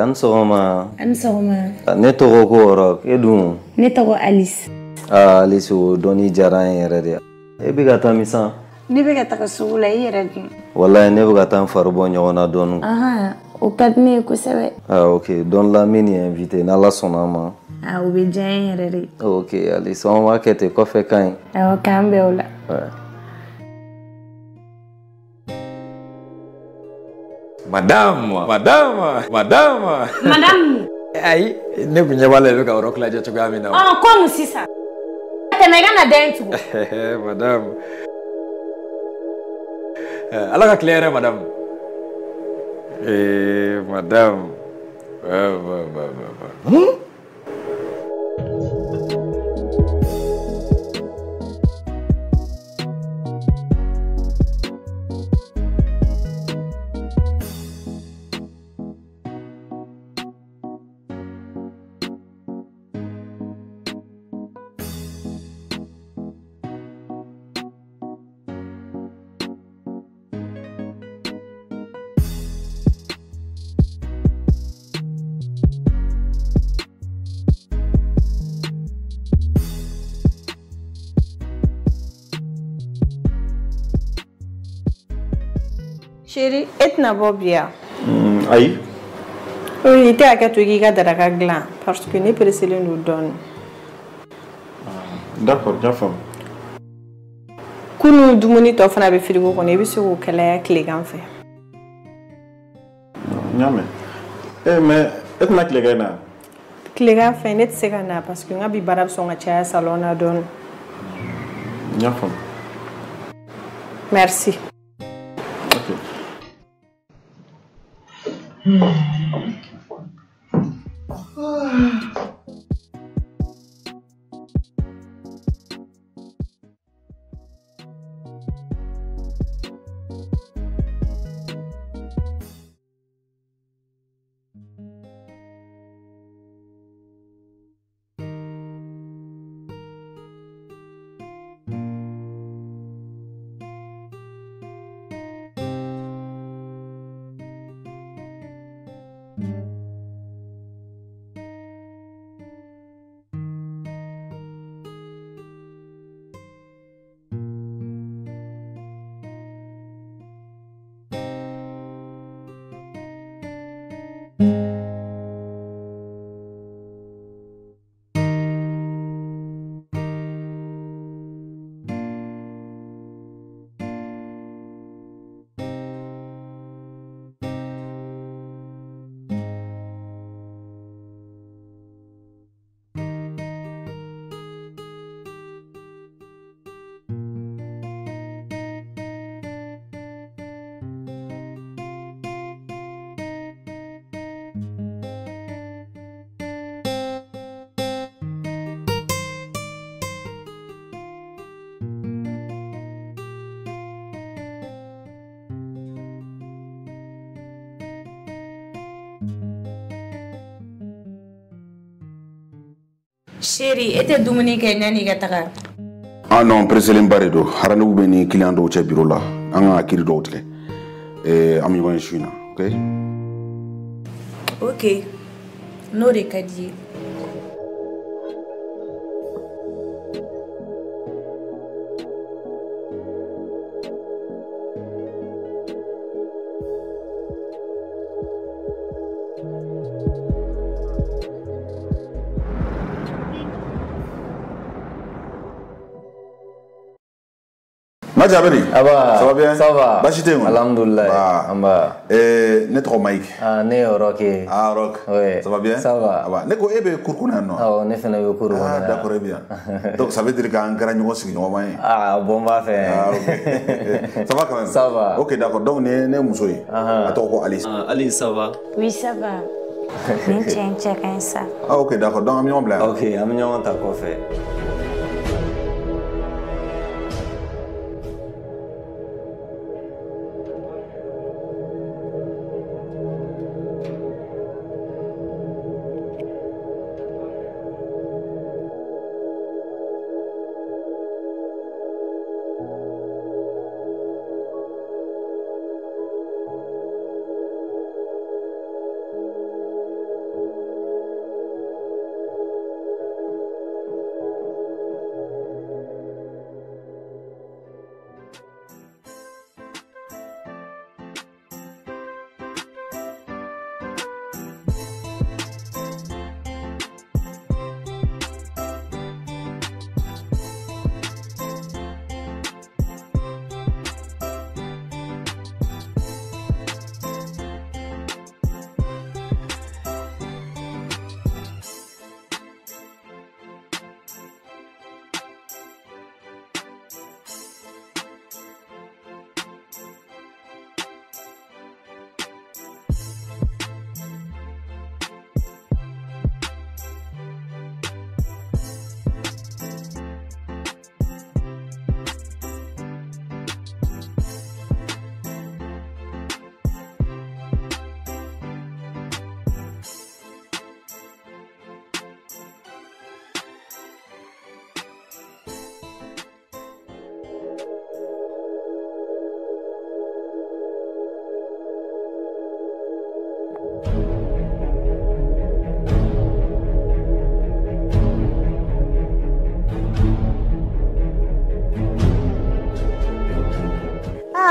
Ansoma. Ansoma. Netoro ko edun. Netoro Alice. Alice o doni jaran yere de. E bi gata misa. Ni bi gata sugula yere de. Wallahi ne bi gata farbo nyona don. Aha, o kadne ko sebe. OK, don la mini invité na la sonama. O be jan yere de. OK, Alice on va kete ko fe kan. O kambe ola. Madame. Aïe, ne vous n'avez pas le cas de la Togami. Ah, comme si ça. Tu m'as gagné d'un Madame. Alors, Claire, madame. Madame. Chérie, est-ce na bobia? Aïe. Oui, était à Katougiga de la glan, parce que n'est pas nous donne. D'accord, bien fait. Kunu dumuni to fana be frigo ko ne bi se ko kala klegan fe. Nyame. Mais est na klegan na? Klegan fe net se kana parce que ngabi barab so nga cha salon na don. Nyafam. Merci. OK. Chérie, était Dominique et Nani Gatara. Ah non, président Baredo, harane ube ni client do che bureau la. Anga akiri do tike. Ami wan shina, OK? OK. No recadier. Madjaberi. Aba. Ça va bien? Ça va. Bachité moi. Alhamdulillah. Amba. Netro Mike. Ah, ne rock. Ah, rock. Oui. Ça va bien? Ça va. Aba. Neko ebe kurkuna no. Ah, ne fena yo kuru. Ah, d'accord, bien. Donc ça veut dire qu'en grand niveau c'est qu'on va. Ah, bon va faire. Ah, OK. Ça va quand même? Ça va. OK, d'accord. Donc ne musoyi. Attends ko Alice. Alice, ça va? Oui, ça va. Ça. Ah, OK, d'accord. Donc ami on bla. OK, ami on ta ko fait.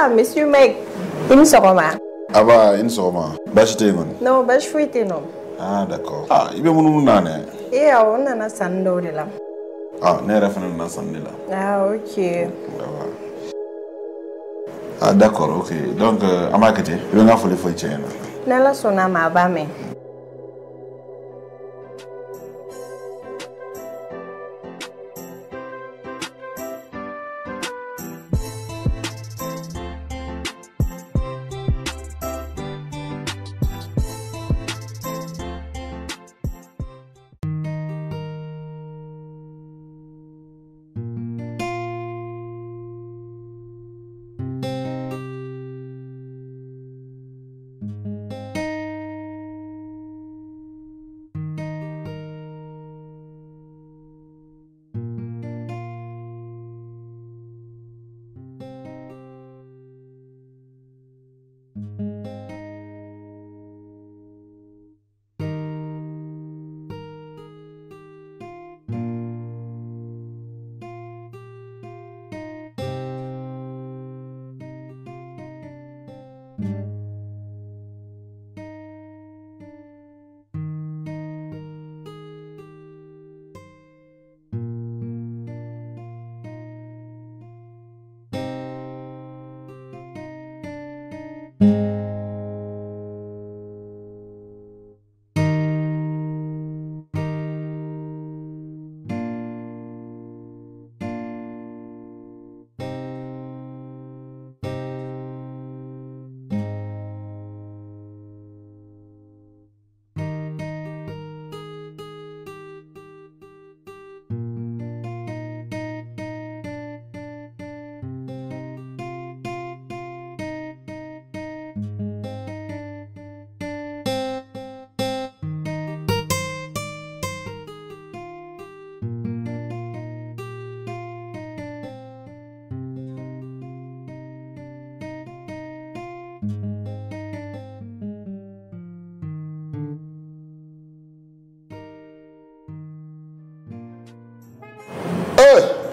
Ah, monsieur Mike, il me sera mal. Ah bah, une soma. Bachite mon. Non, bah je fouille non. Ah d'accord. Ah, ibe munu nane. Eh, on a un sando de là. Ah, ne refana na sandela. Ah, ok. Ah d'accord, ok. Donc amakete, ibe nga fole foi chena. Nala sona ma ba me.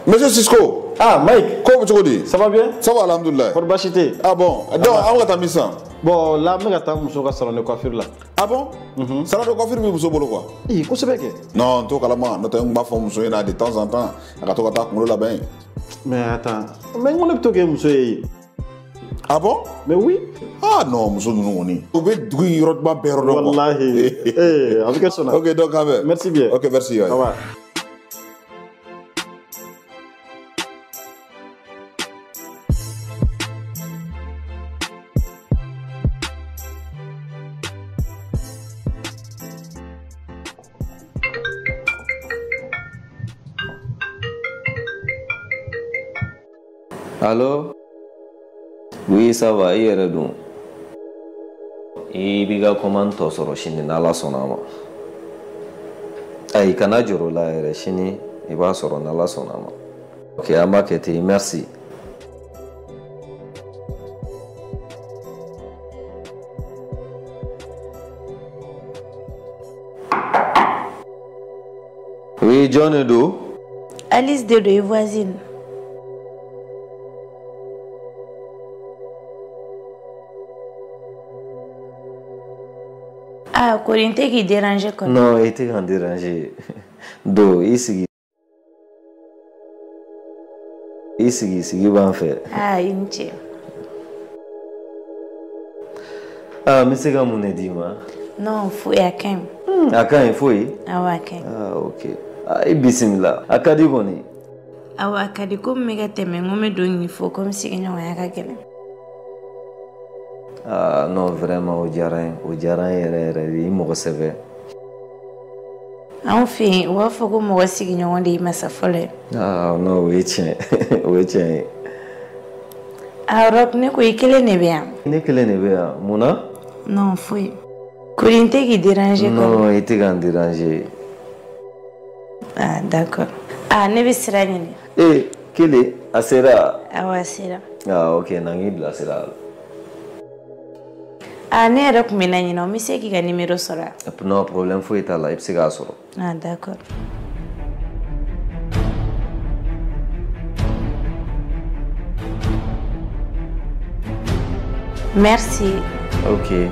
Monsieur Cisco. Ah, Mike. Comment tu dis? Ça va bien? Ça va, alhamdoulilah. Pour Bachite. Ah bon? Donc, on va t'amener ça. Bon, là, je vais t'amener un salon de coiffure là. Ah bon? Salon de coiffure, mais vous avez quoi? Eh, qu'est-ce que c'est? Non, toi, calme-toi. Nous avons une femme de temps en temps. On va t'amener là-bas. Mais attends. Mais on est plutôt que monsieur. Ah bon? Mais oui. Ah non, monsieur, nous on est. Vous pouvez dire que vous avez Wallahi. Eh, avec quel son? Ok, donc, merci bien. Ok, merci. Au revoir. Allô? Oui, ça va, il est redou. Il biga comment to soro shini nala sonama. Ay kana joro la ere shini iba soro nala sonama. Ok, amaketi, merci. Oui, John Edo. Alice de deux voisines. Ah, Corinthie qui dérangeait quoi? Non, il était en dérangé. Do, ici. Ici, va en faire. Ah, une tche. Ah, mais c'est comme on a dit, moi. Non, fouille à quand? À quand il faut? Ah, ouais, quand? Ah, ok. Ah, il bismillah. À quand il connaît? Ah, ouais, quand il comme méga teme, on me donne il faut comme si on a un gagné. Ah, non, vraiment, au diaran, il me recevait. Enfin, on faut que moi aussi on dit mais ça folle. Ah, non, oui, tiens. Ah, rock ne quoi qu'il ne bien. Ne qu'il ne bien, Mouna? Non, fouille. Corinthie qui dérangeait quoi? Non, il était en dérangé. Ah, d'accord. Ah, ne vais pas rien. Eh, quel est? Asera. Ah, ouais, c'est là. Ah, ok, nangi la sera. Ah, ne rock me n'ani non, mais c'est qui a numéro sera. Non, problème, faut être là, il s'est gassé. Ah, d'accord. Merci. Ok.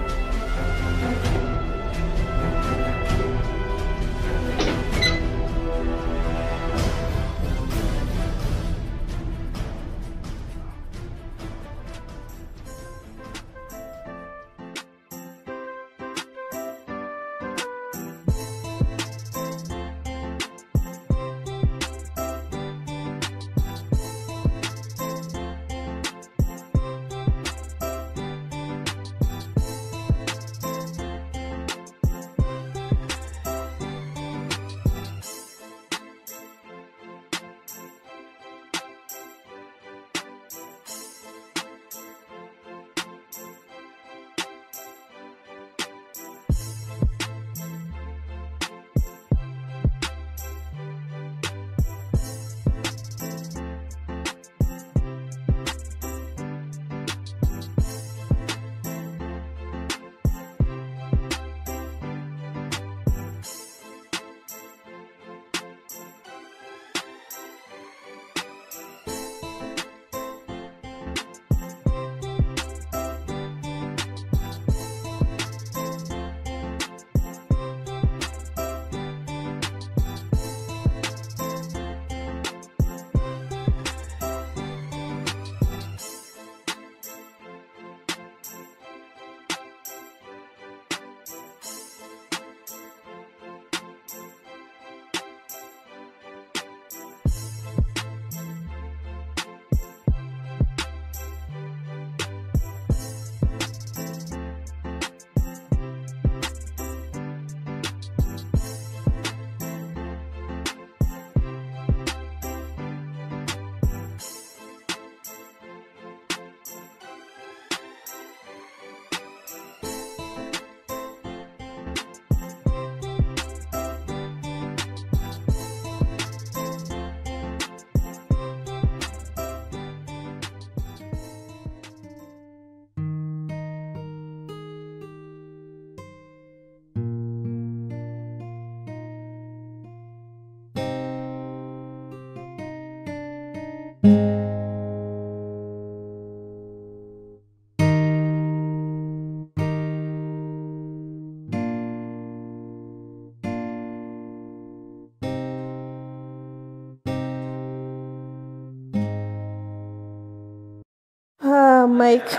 Mike,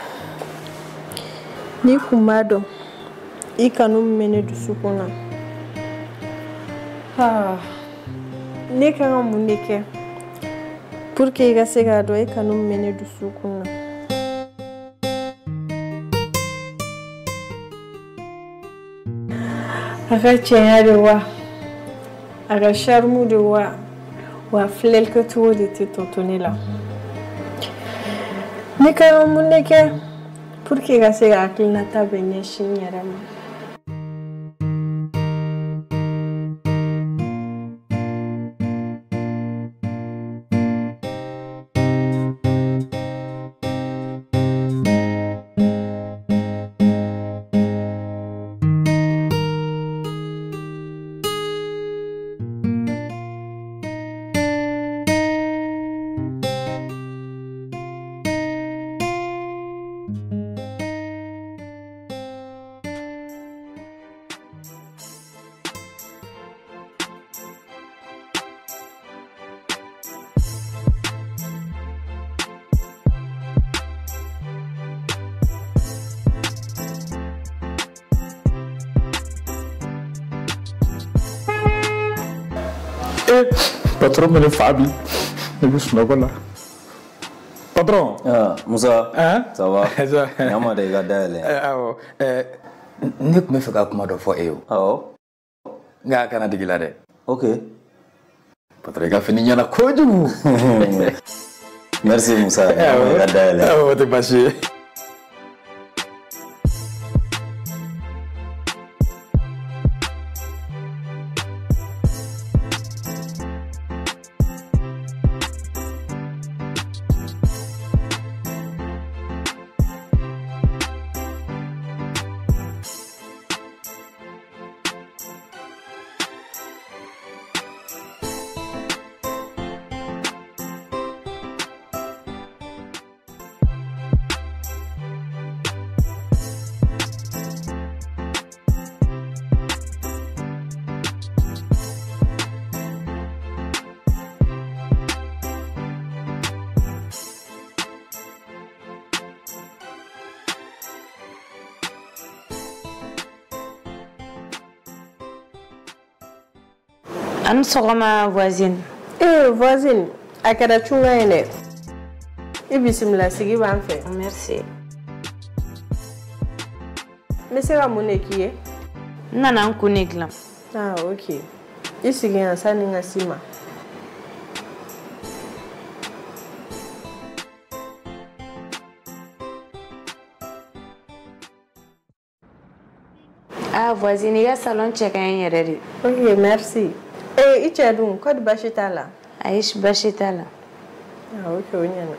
ni kumado ikanu mene dusukuna. Ne kanga muneke pour que iga sega do ikanu mene dusukuna. Aga chenya de wa, aga charmu de wa flel que tu de te tontone là. Ne kanga muneke pour que iga sega akilna ta benye shinyarama. Patron me le fabi. Ne bus no là. Patron. Ah, Moussa. Hein? Ça va? Ça. Yama de gadale. Ne me fait ka kuma do fo eo. Nga kana digila de. OK. Patron ga fini nyana kojugu. Merci Moussa. Yama gadale. Oh, te passé. An sogoma voisine. Voisine, akada chunga ene. Ibisimila sigi ban fe. Merci. Monsieur va mon équipe. Nana nkunegla. Ah, OK. Isigi ansani ngasima. Ah, voisine, il y a salon check un. OK, merci. Ichadun, code bashitala. Aish bashitala. Ah, OK, onyana.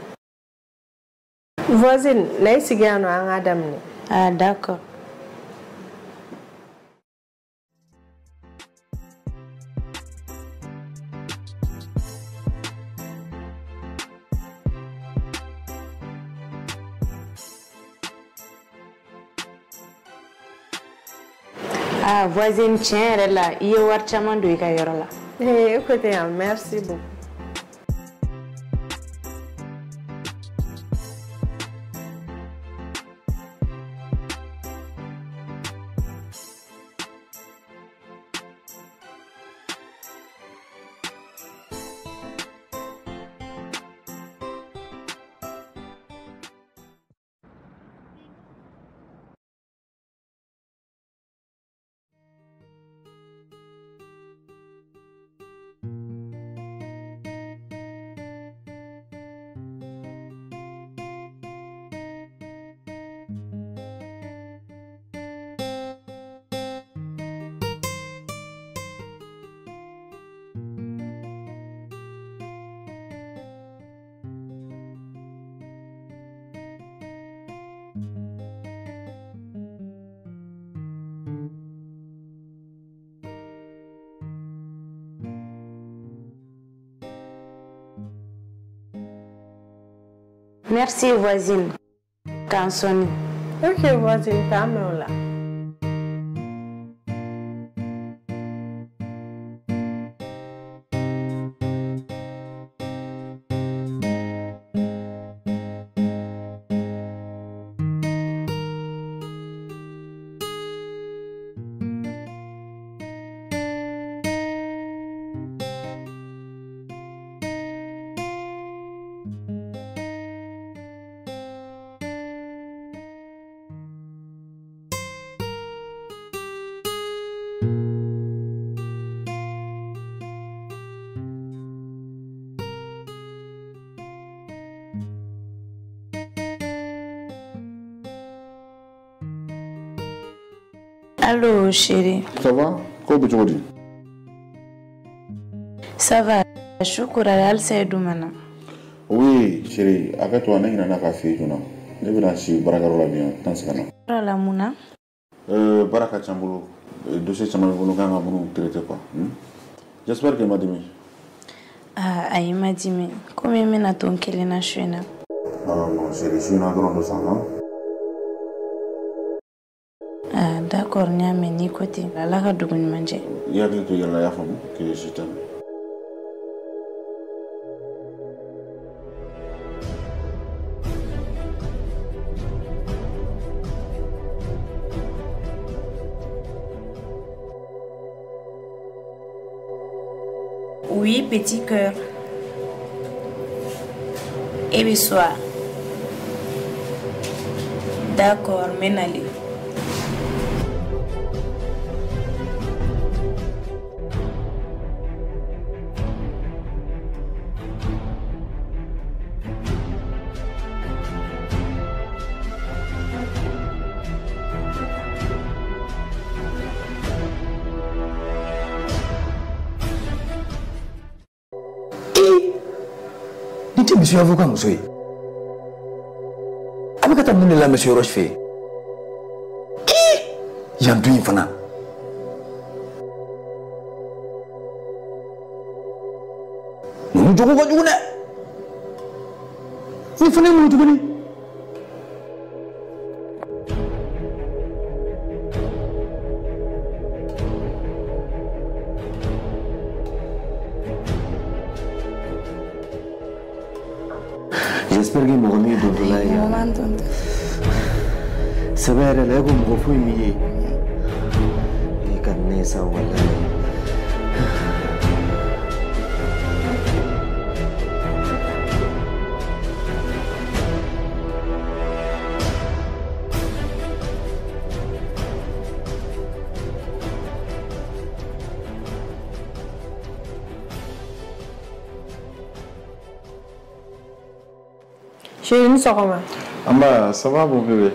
Voisine, na isigi ano an Adam ni. Ah, d'accord. Ah, voisine, tiens, elle est là. Il y a un chaman de Ikayorola. Écoutez, merci beaucoup. Merci, voisine. Cansoni. OK, voisine, t'as là. Allô, chérie. Ça va? Comment tu vas? Ça va. Shukura al Saïdoumana. Oui, chérie. Après toi, on a un café. Je vais lancer Baraka bien. La Mouna. Baraka Chambolo. Dossier Chambolo, on traité quoi? J'espère qu'elle m'a dit. Ah, elle m'a dit, mais comment elle m'a ton qu'elle n'a chouina? Ah non, chérie, je suis un grand dossier. Ah, d'accord, n'y a mais ni côté. La laga dougoun manger. Il y a quelque chose à la femme que je t'aime. Oui, petit cœur. Et le soir. D'accord, menali. Monsieur avocat, monsieur. Avec ta mine là, monsieur Rochefort. Il y a un peu fana. Nous ne jouons pas du tout. Vous faites nous jouer. J'espère que mon ami de là c'est vrai elle est comme beaucoup mieux et quand n'est ça voilà Chérie, nous sommes comment? Amba, ça va mon bébé?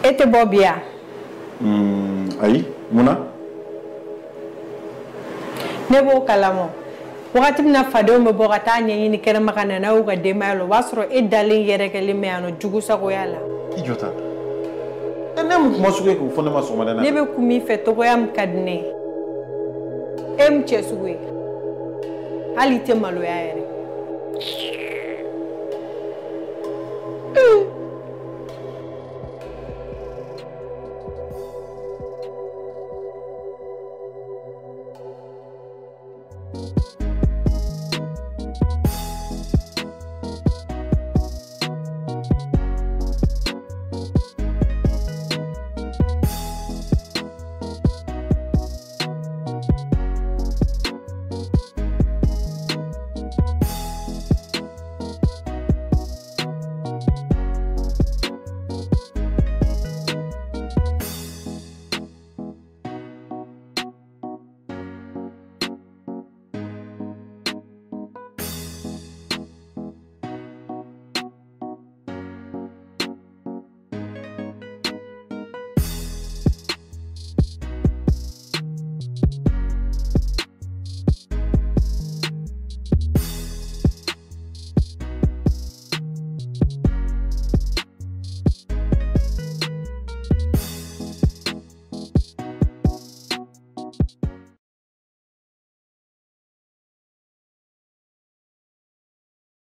Et te Bobia? Aïe, Mouna? Nebo kalamo. Wakati mna fado me bogata nyanyi ni kera makana na uga demalo wasro e dalin yere ke limeano jugu sako yala. Idiota. Nem mosuke ko fona ma soma dana. Nebe kumi fe to yam kadne. Em chesuwe. Ali te malo ya yere.